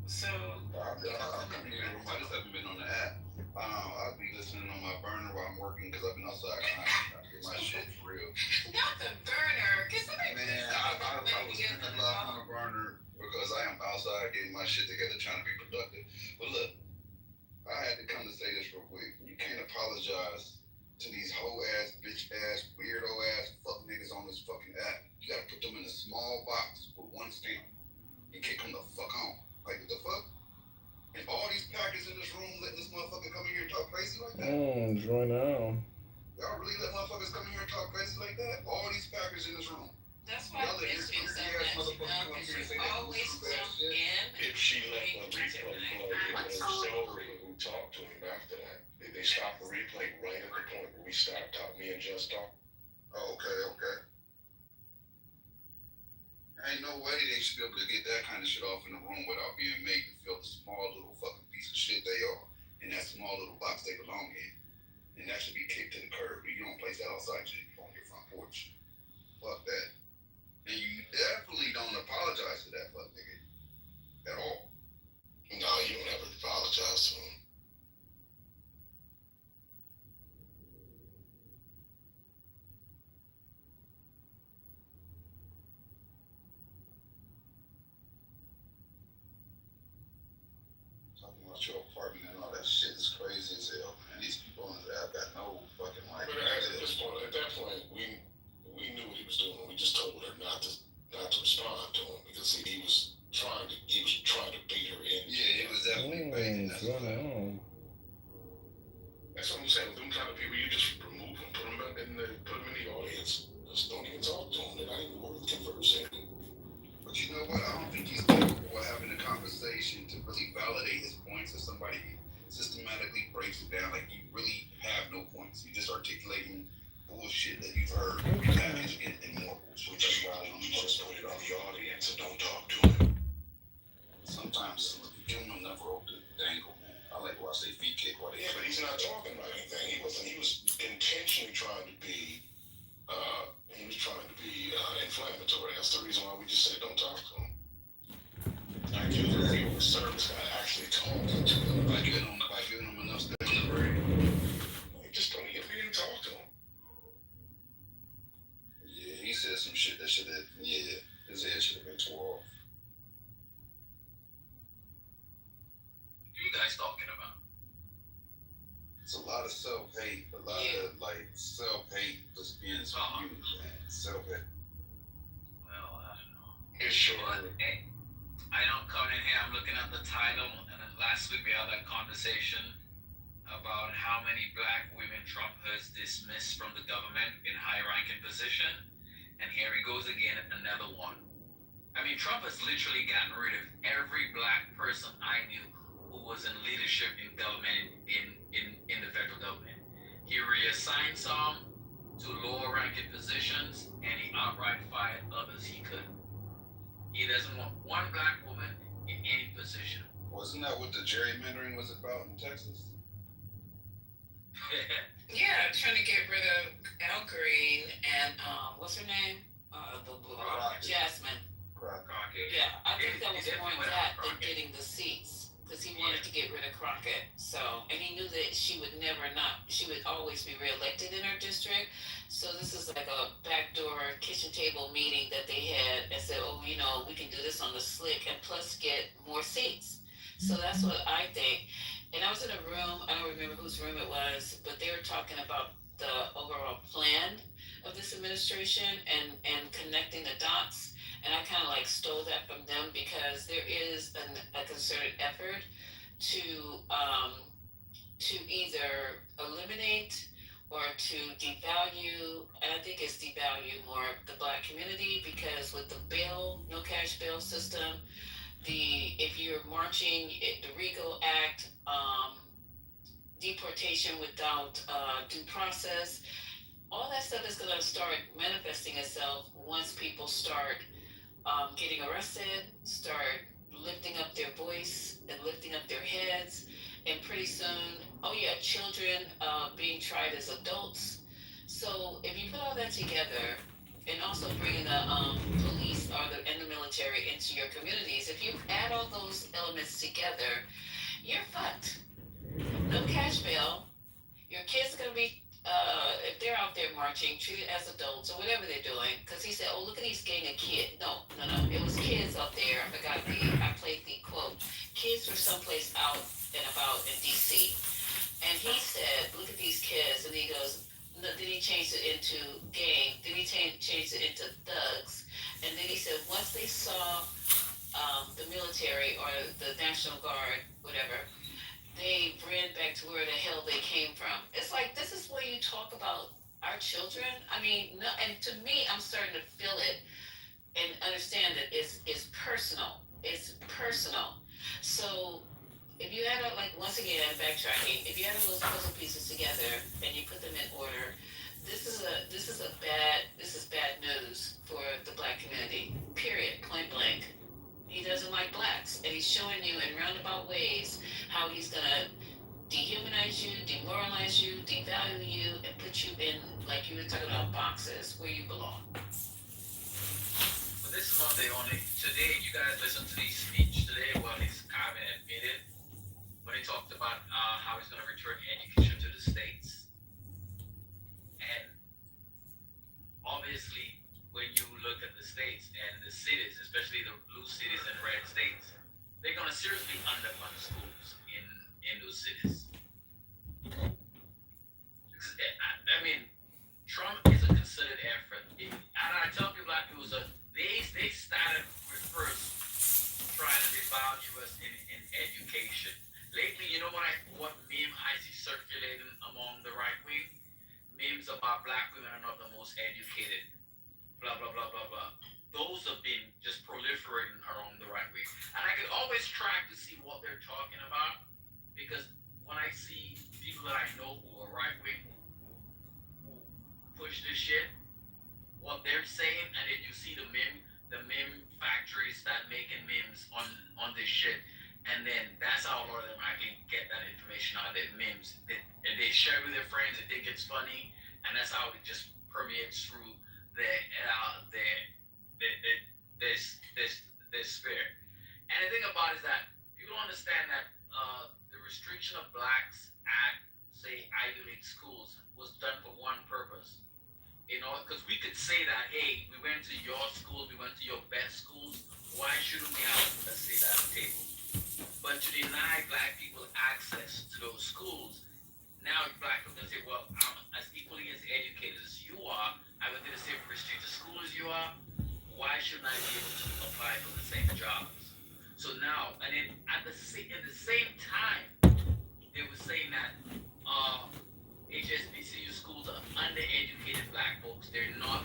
So, I come here in the room. I just haven't been on the app. I'll be listening on my burner while I'm working because I've been outside trying to get my shit for real. not the burner, because somebody Man, please I let me was get spending the a lot on call. the burner because I am outside getting my shit together, trying to be productive. But look, I had to come to say this real quick. You can't apologize to these hoe ass, bitch ass, weirdo ass fuck niggas on this fucking app. You gotta put them in a small box with one stamp and kick them the fuck on. Like, what the fuck? And all these packers in this room letting this motherfucker come in here and talk crazy like that? Join now. Y'all really let motherfuckers come in here and talk crazy like that? All these packers in this room. That's why Y'all I let miss this you so goofy ass much, motherfucker come in because here you and say that always goofy ass jump shit. in. If she let the replay play, it was Celery who talked to him after that. They stopped the replay right at the point where we stopped talking. Me and Just talked. Oh, okay. Ain't no way they should be able to get that kind of shit off in the room without being made to feel the small little fucking piece of shit they are in that small little box they belong in. And that should be kicked to the curb. You don't place that outside on your front porch. Fuck that. And you definitely don't apologize to that fuck nigga at all. No, you don't ever apologize to him. Talking about your apartment and all that shit is crazy as hell, man. These people on this app got no fucking like. But at that point, we knew what he was doing. We just told her not to respond to him because he was trying to bait her in. Yeah, he was definitely baiting. That's Join a fact. now. That's what I'm saying. With them kind of people, you just remove them, put them in the audience. Just don't even talk to them. They're not even worth conversing. But you know what? I don't think he's capable of having a conversation to really validate his points if somebody systematically breaks it down. Like, you really have no points. You're just articulating bullshit that you've heard repackaged in more bullshit. That's why you just put it on the audience and don't talk to him. Sometimes give him enough rope to dangle, man. I like to watch their feet kick while they. Yeah, but he's not talking about anything. He wasn't. He was intentionally trying to be. Inflammatory. That's the reason why we just said don't talk to him. I give the service guy actually talking to him By giving him enough space to breathe. We just don't even talk to him. Yeah, he said some shit that should have. Yeah, his head should have been tore off. What are you guys talking about? It's a lot of self-hate, a lot of like self-hate just being spewed, man. Self-hate. Well, I don't know. It's sure. But, hey, I don't come in here, I'm looking at the title, and then last week we had that conversation about how many black women Trump has dismissed from the government in high-ranking position, and here he goes again, another one. I mean, Trump has literally gotten rid of every black person I knew who was in leadership in government in the federal government. He reassigned some to lower-ranking positions, and he outright fired others he couldn't. He doesn't want one black woman in any position. Wasn't that what the gerrymandering was about in Texas? Yeah, trying to get rid of Al Green and what's her name? Jasmine. Crockett. Yeah, I think that was more that than getting the seats, because he wanted to get rid of Crockett. So, and he knew that she would always be reelected in her district. So this is like a backdoor kitchen table meeting that they had and said, oh, we can do this on the slick and plus get more seats. So that's what I think. And I was in a room, I don't remember whose room it was, but they were talking about the overall plan of this administration and connecting the dots. And I kind of like stole that from them because there is a concerted effort to either eliminate or to devalue, and I think it's devalue more the black community, because with the bail, no cash bail system, if you're marching, the RICO Act, deportation without due process, all that stuff is going to start manifesting itself once people start getting arrested, start lifting up their voice and lifting up their heads, and pretty soon, children being tried as adults. So if you put all that together, and also bringing the police or and the military into your communities. If you add all those elements together, you're fucked. No cash bail. Your kids are gonna be, if they're out there marching, treated as adults or whatever they're doing. Because he said, "Oh, look at these gang of kids." No, no, no. It was kids up there. I forgot I played the quote. Kids were someplace out and about in D.C. And he said, "Look at these kids," and he goes. No, then he changed it into gang. Then he changed it into thugs. And then he said once they saw the military or the National Guard, whatever, they ran back to where the hell they came from. It's like this is where you talk about our children. I mean, no, and to me, I'm starting to feel it and understand that it's personal. It's personal. So if you add up, like once again, backtracking, if you add all those puzzle pieces together and you put them in order, this is bad news for the black community. Period. Point blank. He doesn't like blacks, and he's showing you in roundabout ways how he's gonna dehumanize you, demoralize you, devalue you, and put you in, like you were talking about, boxes where you belong. But this is not the only. Today, you guys listened to his speech today. Well, his cabinet admitted when he talked about how he's going to return education to the states. And obviously, when you look at the states and the cities, especially the blue cities and red states, they're going to seriously underfund schools in those cities. I mean, Trump is a considered effort. And I tell people like it was they started with first trying to devalue us in education. Lately, you know what meme I see circulating among the right wing? Memes about black women are not the most educated. Blah blah blah blah blah. Those have been just proliferating around the right wing, and I can always track to see what they're talking about because when I see people that I know who are right wing who push this shit, what they're saying, and then you see the meme factories start making memes on this shit. And then that's how a lot of them I can get that information out of their memes. And they share with their friends, they think it's funny, and that's how it just permeates through their spirit. And the thing about it is that people understand that the restriction of blacks at, say, Ivy League schools was done for one purpose. You know, because we could say that, hey, we went to your schools, we went to your best schools. Why shouldn't we have a seat at the table? But to deny black people access to those schools, now black people can say, well, I'm as equally as educated as you are. I went to the same prestigious school as you are. Why shouldn't I be able to apply for the same jobs? So now, and then in the same time, they were saying that HSBCU schools are undereducated black folks. They're not.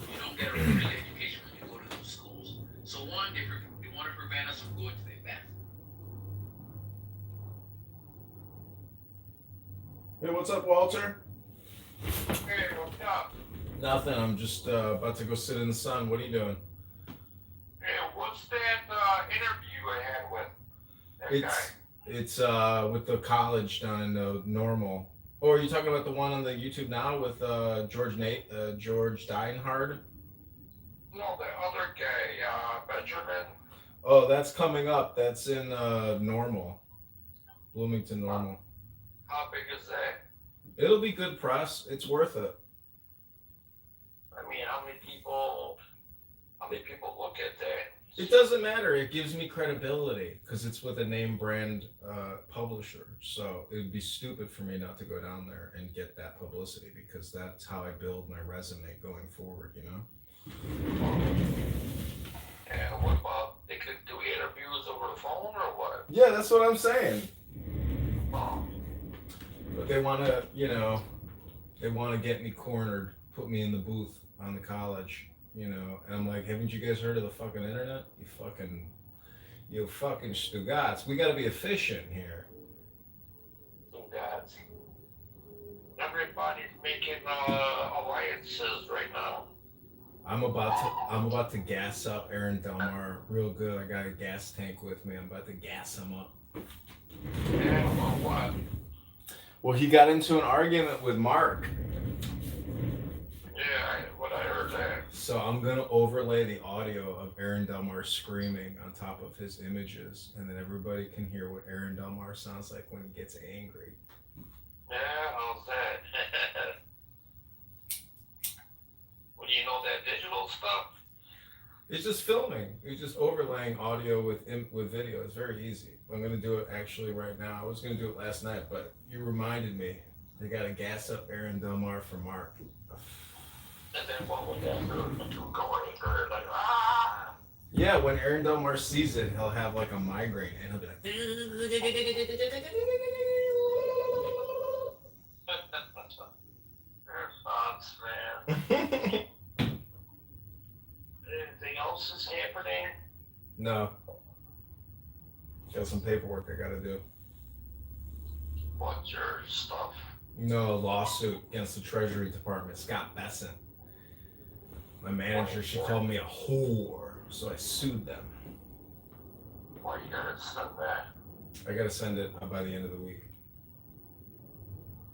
You don't get a real education when you go to those schools. So one, they want to prevent us from going to the best. Hey, what's up, Walter? Hey, what's up? Nothing. I'm just about to go sit in the sun. What are you doing? Hey, what's that interview I had with that guy? It's with the college down in Normal. Or are you talking about the one on the YouTube now with George Steinhardt? No, the other guy, Benjamin. Oh, that's coming up. That's in Normal, Bloomington Normal. How big is that? It'll be good press. It's worth it. I mean, how many people look at that? It doesn't matter. It gives me credibility because it's with a name brand publisher. So it would be stupid for me not to go down there and get that publicity because that's how I build my resume going forward, you know? And what about, they could do interviews over the phone or what? Yeah, that's what I'm saying. Oh. But they want to, they want to get me cornered, put me in the booth on the college, and I'm like, haven't you guys heard of the fucking internet? You fucking Stugats. We got to be efficient here. Stugats. Everybody's making alliances right now. I'm about to gas up Aaron Delmar real good. I got a gas tank with me. I'm about to gas him up. Yeah, well, what? Well, he got into an argument with Mark. Yeah, I heard that. So I'm gonna overlay the audio of Aaron Delmar screaming on top of his images, and then everybody can hear what Aaron Delmar sounds like when he gets angry. Yeah, how's that? What do you know, that digital stuff? It's just filming. It's just overlaying audio with video. It's very easy. I'm gonna do it actually right now. I was gonna do it last night, but you reminded me. They gotta gas up Aaron Delmar for Mark. And then what would that do? Would you go angry, like, ah? Yeah, when Aaron Delmar sees it, he'll have like a migraine and he'll be like. Your thoughts, man. Anything else is happening? No. Got some paperwork I gotta do. What's your stuff? No, lawsuit against the Treasury Department. Scott Besson. My manager, she called me a whore, so I sued them. Why you gotta send that? I gotta send it by the end of the week.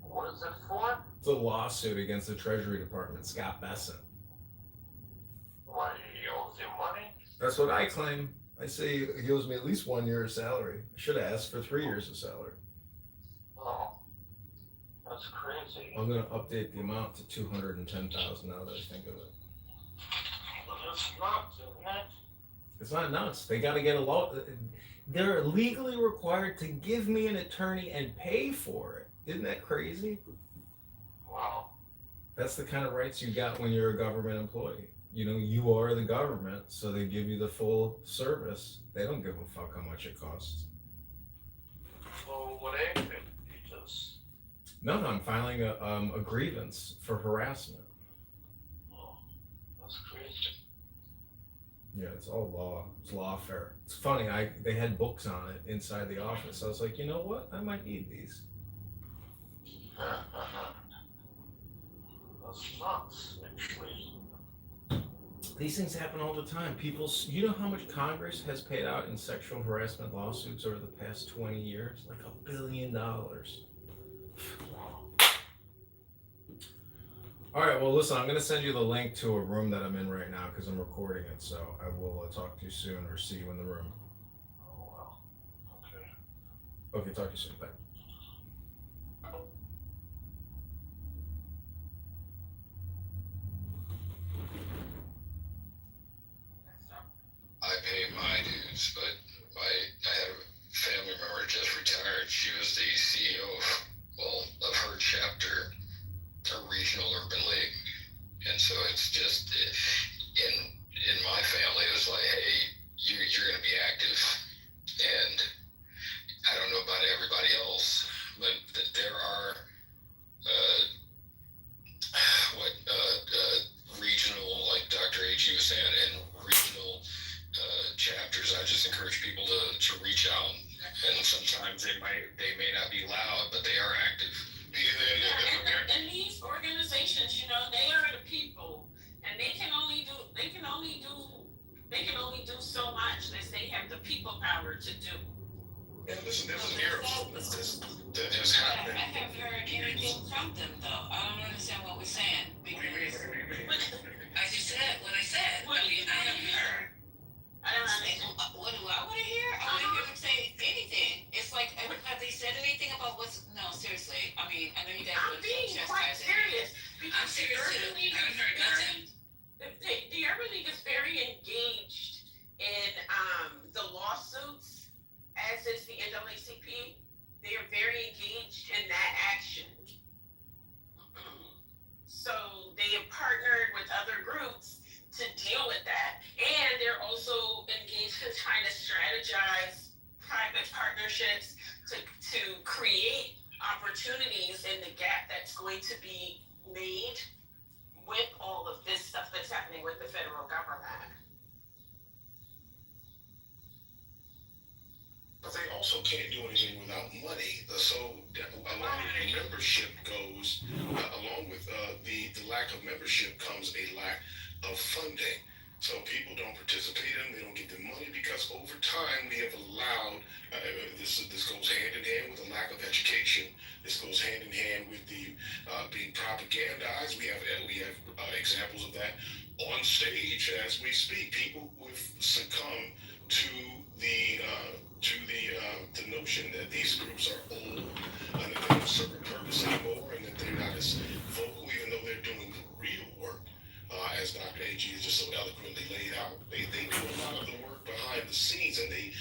What is it for? It's a lawsuit against the Treasury Department, Scott Besson. Why he owes you money? That's what I claim. I say he owes me at least 1 year of salary. I should have asked for 3 years of salary. Oh, that's crazy. I'm gonna update the amount to $210,000 now that I think of it. That's nuts, isn't it? It's not nuts. They gotta get a law. They're legally required to give me an attorney and pay for it. Isn't that crazy? Wow. That's the kind of rights you got when you're a government employee. You know, you are the government, so they give you the full service. They don't give a fuck how much it costs. So what happened? You just, No, I'm filing a grievance for harassment. oh, that's crazy. Yeah, it's all law. It's lawfare. It's funny. They had books on it inside the office. I was like, you know what? I might need these. That's nuts, actually. These things happen all the time. People, you know how much Congress has paid out in sexual harassment lawsuits over the past 20 years? Like $1 billion. All right, well, listen, I'm going to send you the link to a room that I'm in right now because I'm recording it. So I will talk to you soon or see you in the room. Oh, wow. Okay. Okay, talk to you soon. Bye. I pay my dues, but I had a family member just retired. She was the CEO of her chapter, a regional urban league, and so it's just in my family it was like, hey, you're going to be active, and I don't know about everybody else, but there are regional, like Dr. H. was saying, and regional chapters. I just encourage people to reach out, and sometimes they may not be loud, but they are active. And these organizations, you know, they are the people, and they can only do so much as they have the people power to do. And listen, there's an error that has I happened. haven't heard anything from them though. I don't understand what we're saying. What do you mean? I just said what I said. What do you I haven't heard. I don't understand. What do I want to hear? I want to hear them say anything. It's like, have they said anything about what's? No, seriously. I mean, I know you guys. I'm being quite serious. I'm serious too. I haven't heard nothing. The Urban League is very engaged in the lawsuits, as is the NAACP. They are very engaged in that action. So they have partnered with other groups to deal with that. And they're also engaged in trying to strategize private partnerships to create opportunities in the gap that's going to be made with all of this stuff that's happening with the federal government. But they also can't do anything without money. So along with membership goes, along with the lack of membership comes a lack of funding. So people don't participate in them, they don't get the money because over time we have allowed, this goes hand in hand with the lack of education. This goes hand in hand with the being propagandized. We have examples of that on stage as we speak. People who have succumbed to the notion that these groups are old and that they don't serve a purpose anymore and that they're not as vocal, even though they're doing the real work, as Dr. AG has just so eloquently laid out. They do a lot of the work behind the scenes, and they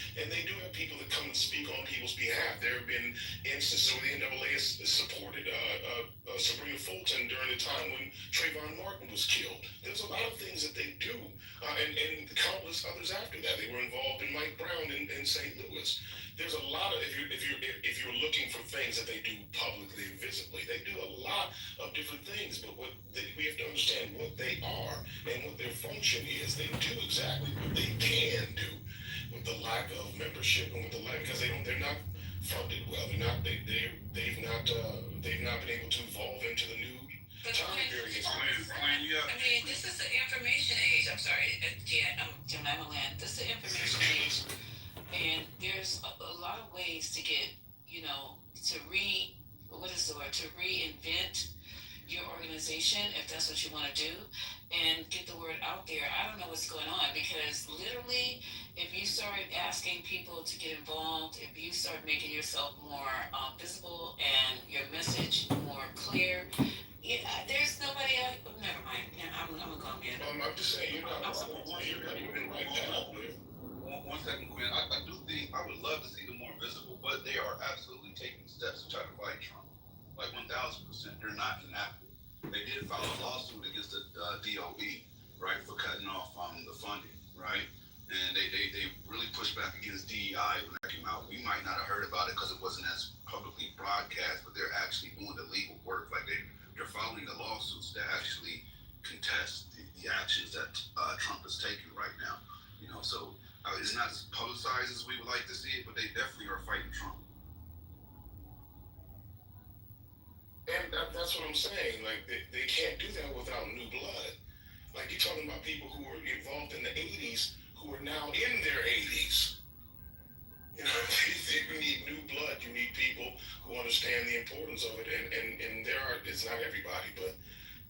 do have people that come and speak on people's behalf. There have been instances where the NAA has supported Sabrina Fulton during the time when Trayvon Martin was killed. There's a lot of things that they do, and countless others after that. They were involved in Mike Brown in St. Louis. There's a lot of if you're looking for things that they do publicly and visibly, they do a lot of different things. But we have to understand what they are and what their function is. They do exactly what they can do with the lack of membership and with the lack because they're not funded well. They've not been able to evolve into the new time period. I mean, this is the information age. I'm sorry, Jim Amaland. This is the information age, and there's a lot of ways to get, to reinvent your organization if that's what you want to do and get the word out there. I don't know what's going on because literally if you start asking people to get involved, if you start making yourself more visible and your message more clear, there's nobody else. Never mind. Yeah, I'm gonna go in. I'm just saying you're not even right now. One second, Quinn. I do think I would love to see them more visible, but they are absolutely taking steps to try to fight Trump. Like 1,000%, they're not inactive. They did file a lawsuit against the DOE, right, for cutting off the funding, right? And they really pushed back against DEI when that came out. We might not have heard about it because it wasn't as publicly broadcast, but they're actually doing the legal work. Like they're filing the lawsuits that actually contest the actions that Trump is taking right now. So it's not as publicized as we would like to see it, but they definitely are fighting Trump. And that's what I'm saying. Like they can't do that without new blood. Like you're talking about people who were involved in the '80s who are now in their 80s. You need new blood. You need people who understand the importance of it. And it's not everybody, but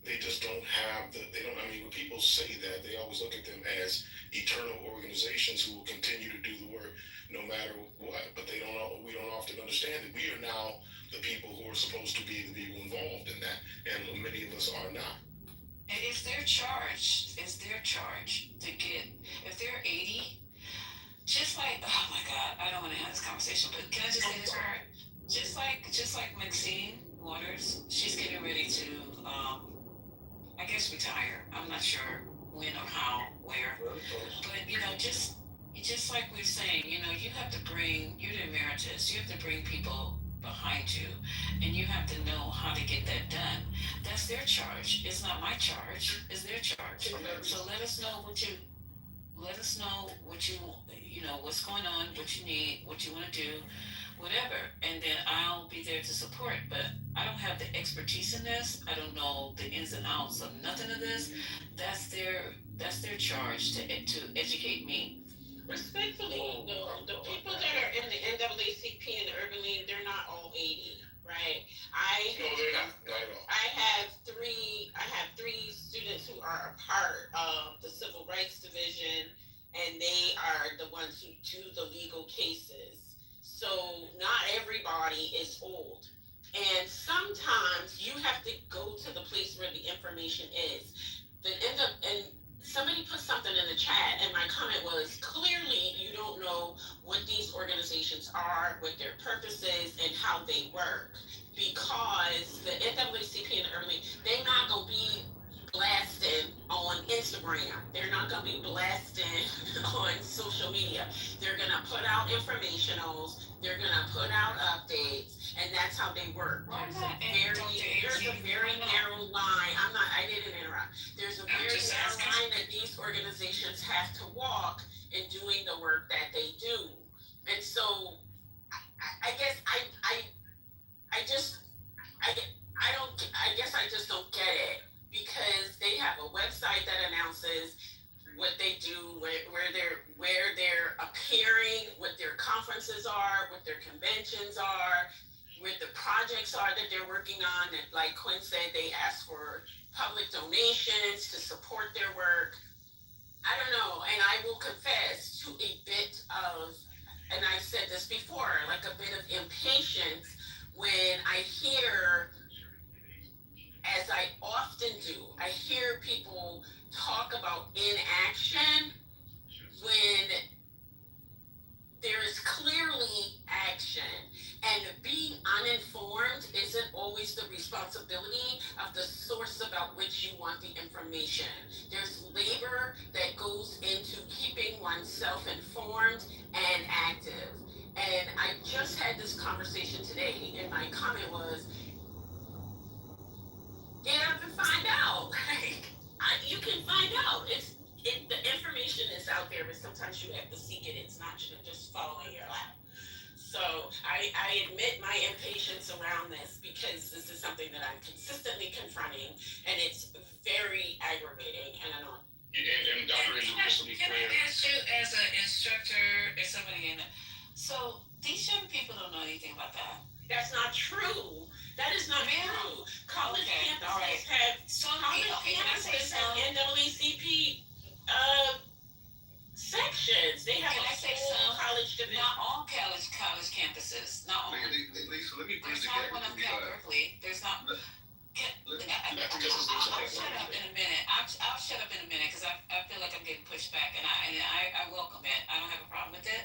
they just don't have when people say that, they always look at them as eternal organizations who will continue to do the work no matter what. But we don't often understand that we are now the people who are supposed to be the people involved in that, and many of us are not. And it's their charge to get, if they're 80, just like, oh my God, I don't want to have this conversation, but can I just say this for her? Just like Maxine Waters, she's getting ready to, I guess, retire. I'm not sure when or how, where, but just like we're saying, you have to you're the emeritus, you have to bring people behind you, and you have to know how to get that done. That's their charge. It's not my charge. It's their charge. So let us know what what's going on, what you need, what you want to do, whatever, and then I'll be there to support. But I don't have the expertise in this. I don't know the ins and outs of nothing of this. That's their charge to educate me. Respectfully, the people that are in the NAACP and the Urban League, they're not all 80, right? No, they're not at all. I have three students who are a part of the Civil Rights Division, and they are the ones who do the legal cases. So not everybody is old. And sometimes you have to go to the place where the information is. And somebody put something in the chat, and my comment was, clearly you don't know what these organizations are, what their purpose is, and how they work. Because the NAACP and the Urban League, they're not going to be blasting on Instagram. They're not going to be blasting on social media. They're going to put out informationals. They're going to put out updates, and that's how they work. There's a very narrow line. I didn't interrupt. There's a very narrow line that these organizations have to walk in doing the work that they do. And so I guess I just don't get it, because they have a website that announces what they do, where they're appearing, what their conferences are, what their conventions are, what the projects are that they're working on. And like Quinn said, they ask for public donations to support their work. I don't know, and I will confess to a bit of, and I've said this before, like a bit of impatience when I hear, as I often do, I hear people talk about inaction when there is clearly action, and being uninformed isn't always the responsibility of the source about which you want the information. There's labor that goes into keeping oneself informed and active. And I just had this conversation today, and my comment was, get up and find out. You can find out. The information is out there, but sometimes you have to seek it. It's not just fall in your lap. So I admit my impatience around this because this is something that I'm consistently confronting, and it's very aggravating. And I know. And Dr. Andrew, just to be Can clear, I ask you, as an instructor or somebody so these young people don't know anything about that? That's not true. That is not true. College campuses have NAACP sections. They have college division. Not all college campuses. Not all. Lisa, let me bridge There's the not gap one on between you guys. Berkeley. There's not. I'll shut up in a minute. I'll shut up in a minute because I feel like I'm getting pushed back, and I welcome it. I don't have a problem with it.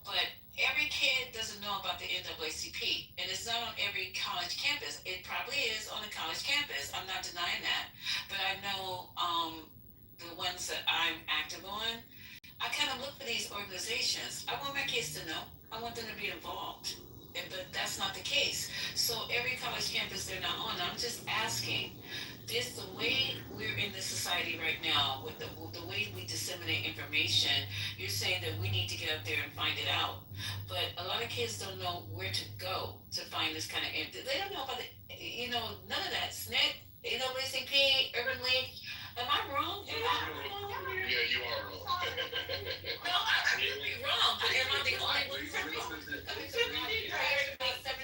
But every kid doesn't know about the NAACP, and it's not on every college campus. It probably is on a college campus. I'm not denying that, but I know the ones that I'm active on. I kind of look for these organizations. I want my kids to know. I want them to be involved. But that's not the case. So every college campus they're not on. I'm just asking, this the way we're in this society right now, with the way we disseminate information, you're saying that we need to get up there and find it out. But a lot of kids don't know where to go to find this kind of they don't know about none of that. SNCC, NAACP, Urban League. Am I wrong? yeah, you are wrong. No, I could be wrong. Am I the only one who's wrong?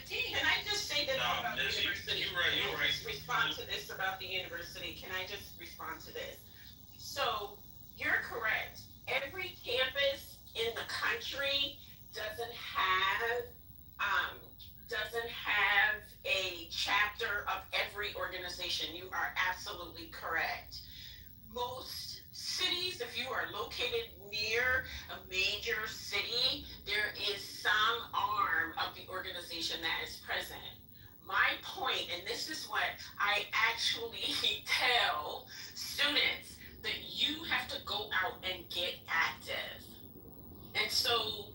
Can I just say this about the university? You're right. Respond to this about the university. Can I just respond to this? So you're correct. Every campus in the country doesn't have a chapter of every organization. You are absolutely correct. Most cities, if you are located near a major city, there is some arm of the organization that is present. My point, and this is what I actually tell students, that you have to go out and get active. And so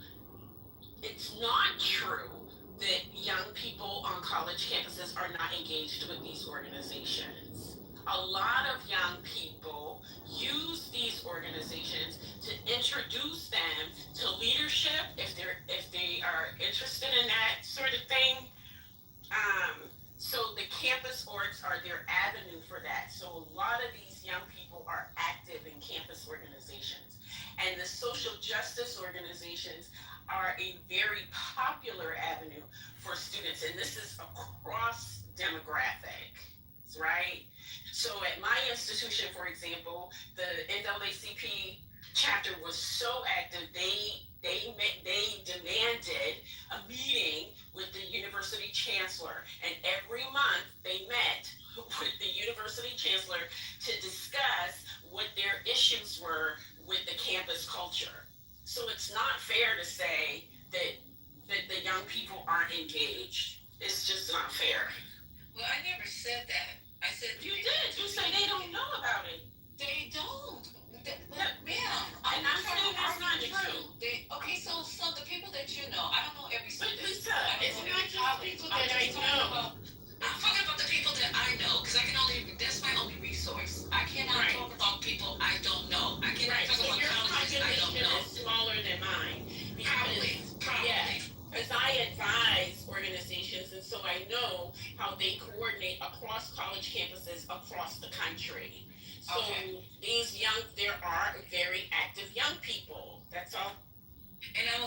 it's not true that young people on college campuses are not engaged with these organizations. A lot of young people use these organizations to introduce them to leadership if they are interested in that sort of thing. So the campus orgs are their avenue for that. So a lot of these young people are active in campus organizations, and the social justice organizations are a very popular avenue for students, and this is across demographics, right? So at my institution, for example, the NAACP chapter was so active, they demanded a meeting with the university chancellor, and every month they met with the university chancellor to discuss what their issues were with the campus culture. So it's not fair to say that the young people aren't engaged. It's just not fair. Well, I never said that. I said You did. You said they don't know about it. They don't. Ma'am, and I'm saying that's not true. Okay, so the people that you know, I don't know every But student. Lisa, it's not just people that I know. I'm talking about the people that I know, because that's my only resource. I cannot talk about people I don't know. I cannot talk about colleges I don't know. Is smaller than mine. Probably. Yeah, because I advise organizations, and so I know how they coordinate across college campuses across the country. So there are very active young people. That's all. And I'm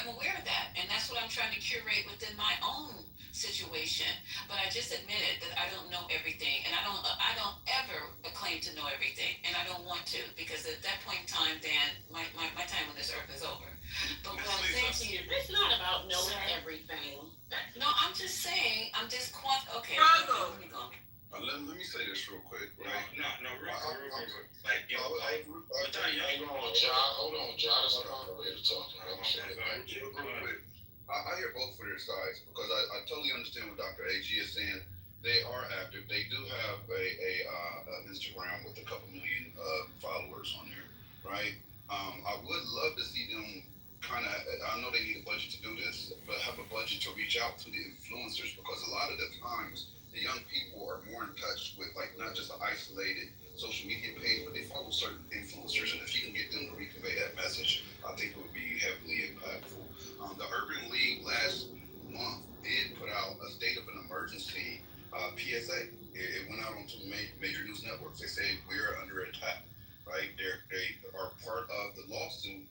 aware of that, and that's what I'm trying to curate within my own situation. But I just admitted that I don't know everything, and I don't ever claim to know everything, and I don't want to, because at that point in time, Dan, my time on this earth is over. But what I'm saying to you, It's not about knowing Sorry. everything. no, I'm just saying, okay, Struggle. let me go. Let me say this real quick, No, right? real quick. Like, yo, Hold on, John is on the way to talk. Real quick. I hear both for their sides because I totally understand what Dr. AG is saying. They are active. They do have a Instagram with a couple million followers on there, right? I would love to see them kind of. I know they need a budget to do this, but have a budget to reach out to the influencers because a lot of the times the young people are more in touch with like not just an isolated social media page, but they follow certain influencers, and if you can get them to reconvey that message, I think it would be heavily impactful. The Urban League last month did put out a state of an emergency PSA. It went out onto major news networks. They say we're under attack, right? They are part of the lawsuit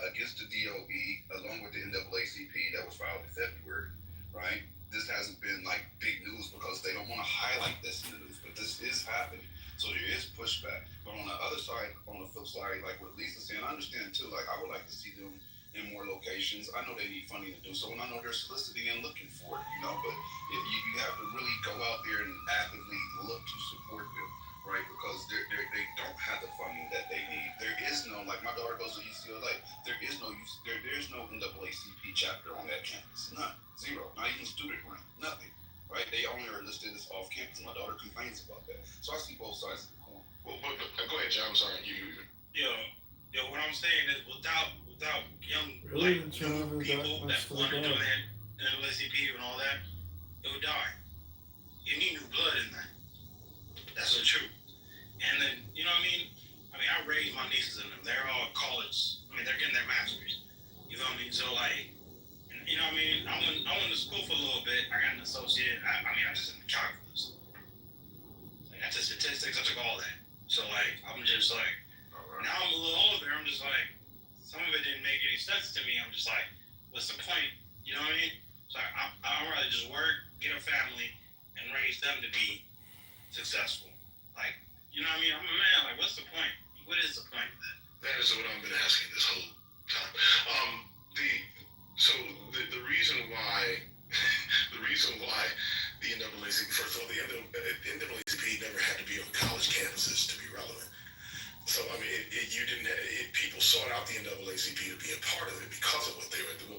against the DOE along with the NAACP that was filed in February, right? This hasn't been like big news because they don't want to highlight this in the news, but this is happening. So there is pushback. But on the other side, on the flip side, like what Lisa's saying, I understand too. Like I would like to see them in more locations. I know they need funding to do so, and I know they're soliciting and looking for it, but if you have to really go out there and actively look to support them, right? Because they don't have the funding that they need. There is no, like my daughter goes to UCLA, there's no NAACP chapter on that campus. None. Zero. Not even student grant. Nothing. Right? They only are listed as off campus. My daughter complains about that. So I see both sides of the coin. Well, go ahead, John. I'm sorry. Yo, what I'm saying is without young Really, like Kitover, people that's that the want to guy. join NAACP and all that, it would die. You need new blood in that. That's the truth. And then, you know what I mean? I raised my nieces in them. They're all college. They're getting their masters. You know what I mean? So like, you know what I mean? I went to school for a little bit. I got an associate. I just in the calculus. I got to statistics. I took all that. So like, I'm just like, now I'm a little older. I'm just like, some of it didn't make any sense to me. I'm just like, what's the point? You know what I mean? So I'd rather just work, get a family, and raise them to be successful. Like, you know what I mean? I'm a man. Like, what's the point? What is the point of that? That is what I've been asking this whole time. The reason why the NAACP, first of all, the NAACP never had to be on college campuses to be relevant. So people sought out the NAACP to be a part of it because of what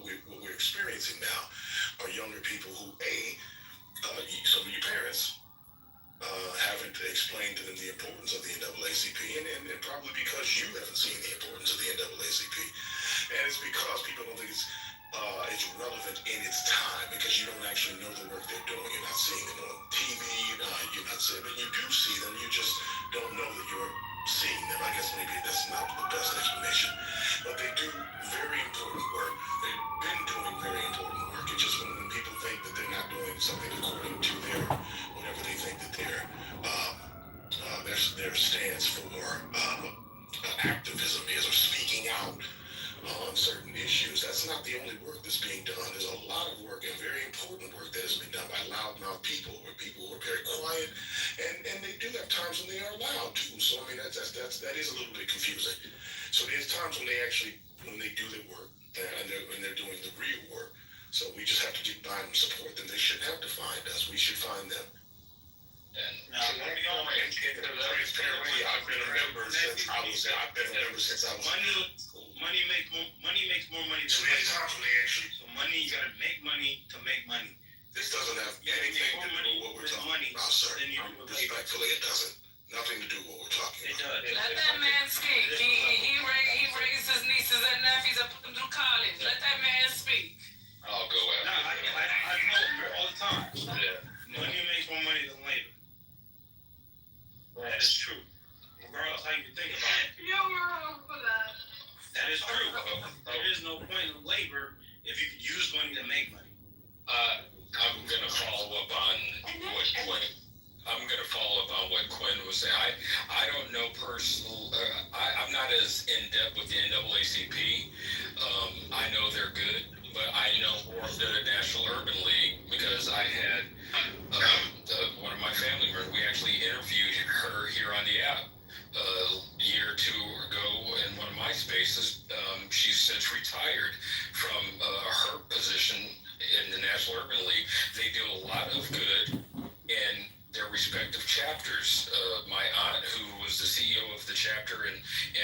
we're experiencing now are younger people who some of your parents haven't explained to them the importance of the NAACP, and probably because you haven't seen the importance of the NAACP, and it's because people don't think it's relevant in its time because you don't actually know the work they're doing. You're not seeing them on TV. You're not seeing them. You do see them. You just don't know that you're seeing them. I guess maybe that's not the best explanation, but they do very important work. They've been doing very important work. It's just when people think that they're not doing something according to whatever they think that their stance for activism is, or speaking out on certain issues. That's not the only work that's being done. There's a lot of work and very important work that has been done by loudmouth people, where people who are very quiet, and they do have times when they are loud too. So that is a little bit confusing. So there's times when they do their work and they're doing the real work. So we just have to get by and support them. They shouldn't have to find us. We should find them. Transparently, I've been a member since I was money makes more money so than there's times when they actually. So money, you gotta make money to make money. This doesn't have anything to do with what we're talking about, sir. Respectfully, it doesn't. Nothing to do with what we're talking about. It does. Let that man speak. He raised his nieces and nephews and put them through college. Let that man speak. I'll go Nah, after I know all the time. Yeah. Money makes more money than labor. That is true. Regardless how you think about it. You're wrong for that. That is true. There is no point in labor if you can use money to make money. I'm gonna follow up on what Quinn was saying. I don't know I'm not as in depth with the NAACP. I know they're good, but I know more of the National Urban League because I National Urban League. They do a lot of good in their respective chapters. My aunt, who was the CEO of the chapter in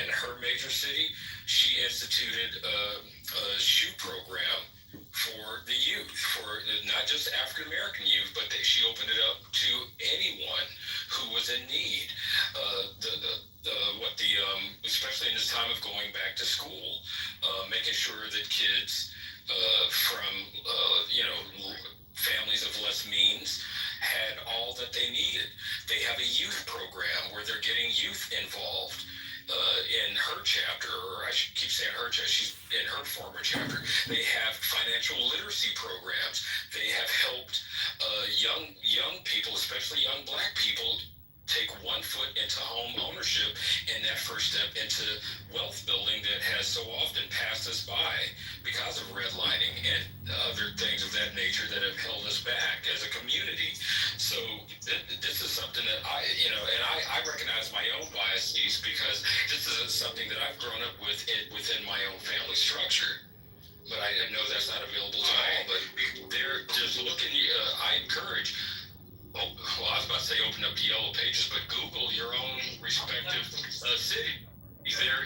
her major city, she instituted a shoe program for the youth, for not just African American youth, but she opened it up to anyone who was in need. Especially in this time of going back to school, making sure that kids from families of less means had all that they needed. They have a youth program where they're getting youth involved. In her chapter, or I should keep saying her chapter, she's in her former chapter, they have financial literacy programs. They have helped young people, especially young black people, take one foot into home ownership and that first step into wealth building that has so often passed us by because of redlining and other things of that nature that have held us back as a community. So this is something that I recognize my own biases because this is something that I've grown up with within my own family structure. But I know that's not available to all. But they're just looking. I encourage. Well, I was about to say open up the yellow pages, but Google your own respective city. If there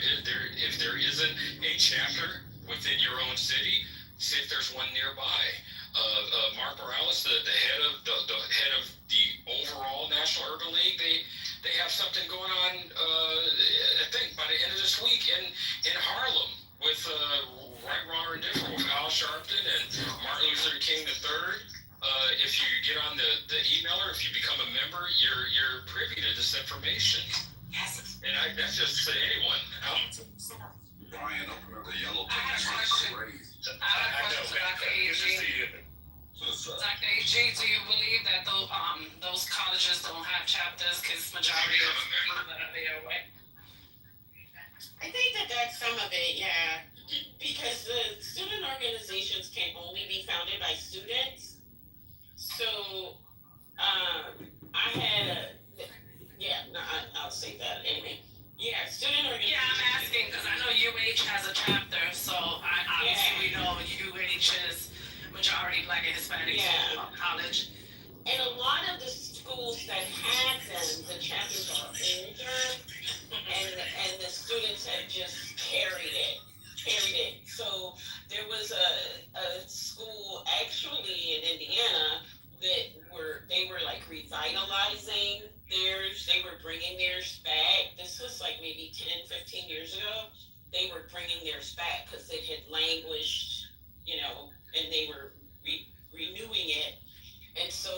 isn't a chapter within your own city, see if there's one nearby. Mark Morales, the head of the overall National Urban League, they have something going on. I think by the end of this week in Harlem with Right, Wrong, or Indifferent with Al Sharpton and Martin Luther King III. If you get on the email or if you become a member, you're privy to this information. Yes. And that's just to anyone. Brian, open up the yellow I have a page. question. Crazy. I have a question to Dr. AG. Dr. AG, do you believe that those colleges don't have chapters because majority of people that are there, right? I think that's some of it, yeah. Because the student organizations can only be founded by students. So, I'll say that anyway. Yeah, student organizations. Yeah, I'm asking because I know UH has a chapter, so obviously we know UH is majority Black and Hispanic college. And a lot of the schools that had them, the chapters are older, and the students have just carried it. So there was a school actually in Indiana that they were like revitalizing theirs. They were bringing theirs back. This was like maybe 10, 15 years ago. They were bringing theirs back because it had languished, and they were renewing it. And so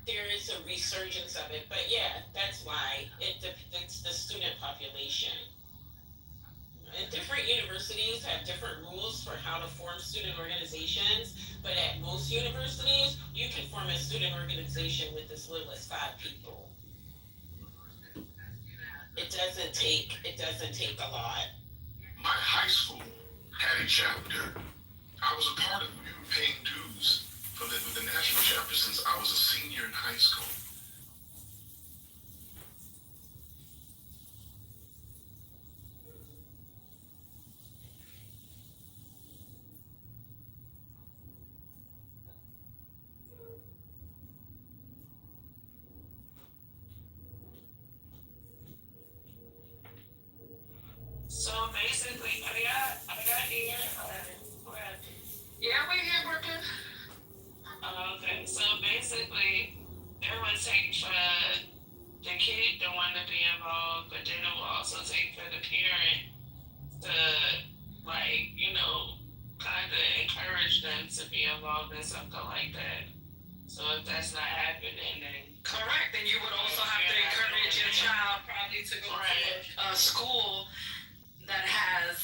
there is a resurgence of it. But yeah, that's why it's the student population. And different universities have different rules for how to form student organizations, but at most universities, you can form a student organization with as little as 5 people. It doesn't take a lot. My high school had a chapter. I was a part of it. We were paying dues for the national chapter since I was a senior in high school. So basically, I got here. Yeah, we're here, Brooklyn. Okay, so basically, it would take for the kid to want to be involved, but then it will also take for the parent to, kind of encourage them to be involved in something like that. So if that's not happening, then correct, then you would also have to encourage your child probably to go to a school that has,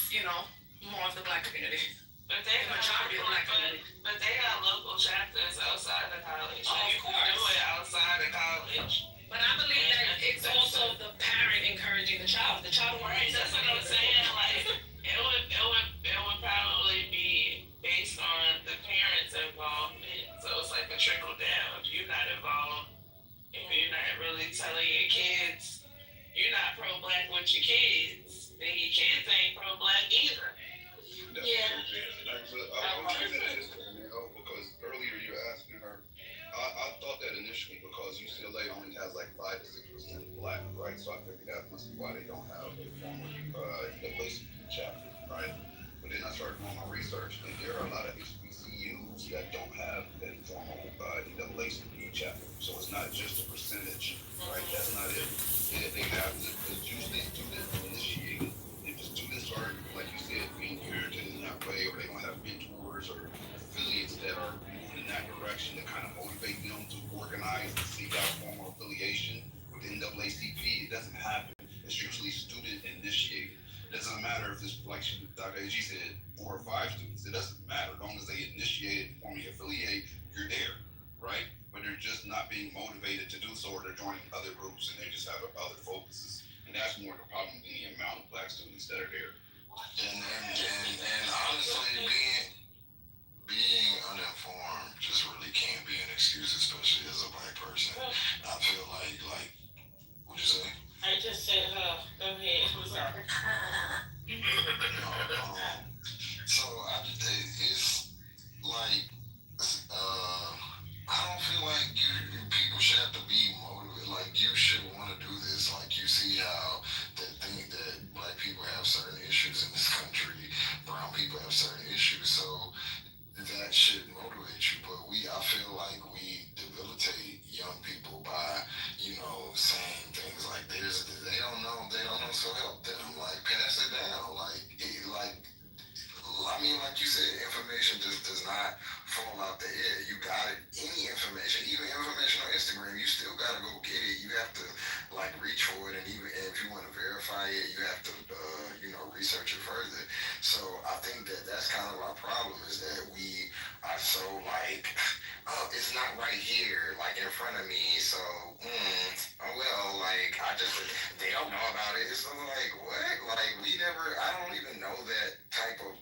more of the Black community. But they The majority of Black community. But they got local chapters outside of college. Oh, of course. You can do it outside of college. But I believe that it's also the parent encouraging the child. The child Right, wants that's what I'm saying. Like it would probably be based on the parents' involvement. So it's like a trickle down. If you're not involved, if you're not really telling your kids, you're not pro-Black with your kids, then your kids ain't pro-Black either. Yeah. I'm curious, 5 to 6% black, right? So I figured that must be why they don't have a formal NAACP chapter, right? But then I started doing my research, and there are a lot of HBCUs that don't have a formal NAACP chapter. So it's not just a percentage, right? That's not it. They have it's usually student initiated. If the students aren't, like you said, being parented in that way, or they don't have mentors or affiliates that are moving in that direction to kind of motivate them to organize and seek out formal affiliation with NAACP, it doesn't happen. It's usually student initiated. It doesn't matter if it's like Dr. AG said, 4 or 5 students. It doesn't matter. As long as they initiate it, formally affiliate, you're there, right? But they're just not being motivated to do so, or they're joining other groups and they just have other focuses. And that's more the problem than the amount of black students that are there. And honestly, being uninformed just really can't be an excuse, especially as a black person. I feel like what'd you say? I just said, go ahead. I'm sorry. So it's like I don't feel like people should have to be motivated. Like you should want to do this. Like you see how that black people have certain issues in this country, brown people have certain issues. So that should motivate you. But I feel like we debilitate young people by saying things like they don't know, so help them. Like pass it down. I mean, like you said, information just does not fall out the air. You got it. Any information, even information on Instagram, you still got to go get it. You have to reach for it, and even if you want to verify it, you have to research it further. So I think that's kind of our problem is that we are so it's not right here, in front of me. So oh well, they don't know about it. It's what? I don't even know that type of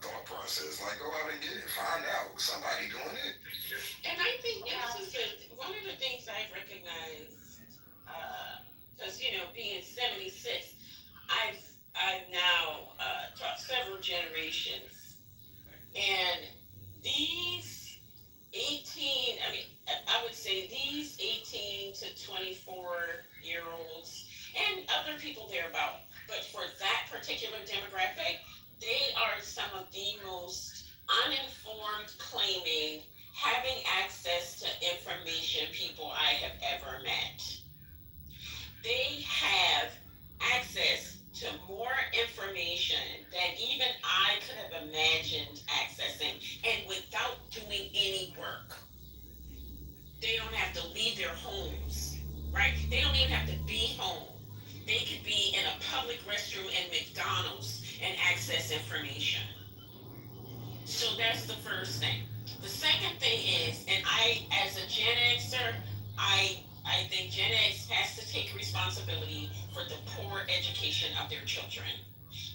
thought process. Go out and get it, find out somebody doing it. And I think this is one of the things I've recognized, because being 76, I've now taught several generations, and these 18, I would say these 18 to 24-year-olds and other people thereabout, but for that particular demographic, they are some of the most uninformed, claiming having access to information people I have ever met. They have access to more information than even I could have imagined accessing, and without doing any work. They don't have to leave their homes, right? They don't even have to be home. They could be in a public restroom at McDonald's and access information. So that's the first thing. The second thing is, and as a Gen Xer, I think Gen X has to take responsibility for the poor education of their children,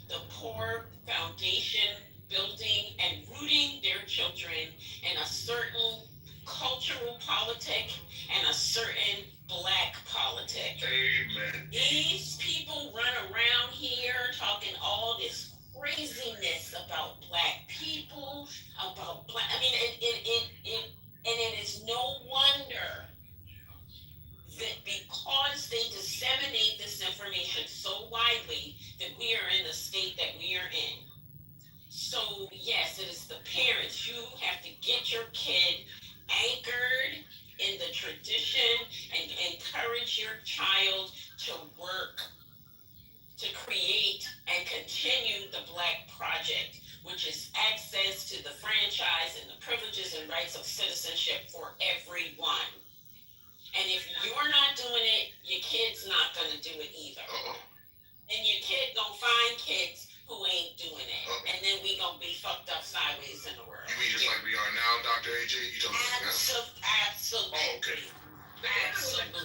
the poor foundation building and rooting their children in a certain cultural politic and a certain black politic. Amen. These people run around here talking all this craziness about black people, about black. And it is no wonder that because they disseminate this information so widely that we are in the state that we are in. So yes, it is the parents. You have to get your kid anchored in the tradition and encourage your child to work, to create and continue the Black Project, which is access to the franchise and the privileges and rights of citizenship for everyone. And if you're not doing it, your kid's not going to do it either. And your kid gonna find kids who ain't doing it. And then we gonna be fucked up sideways in the world. You mean just like we are now, Dr. AJ? You talking about Absolutely. Oh, okay. Absolutely.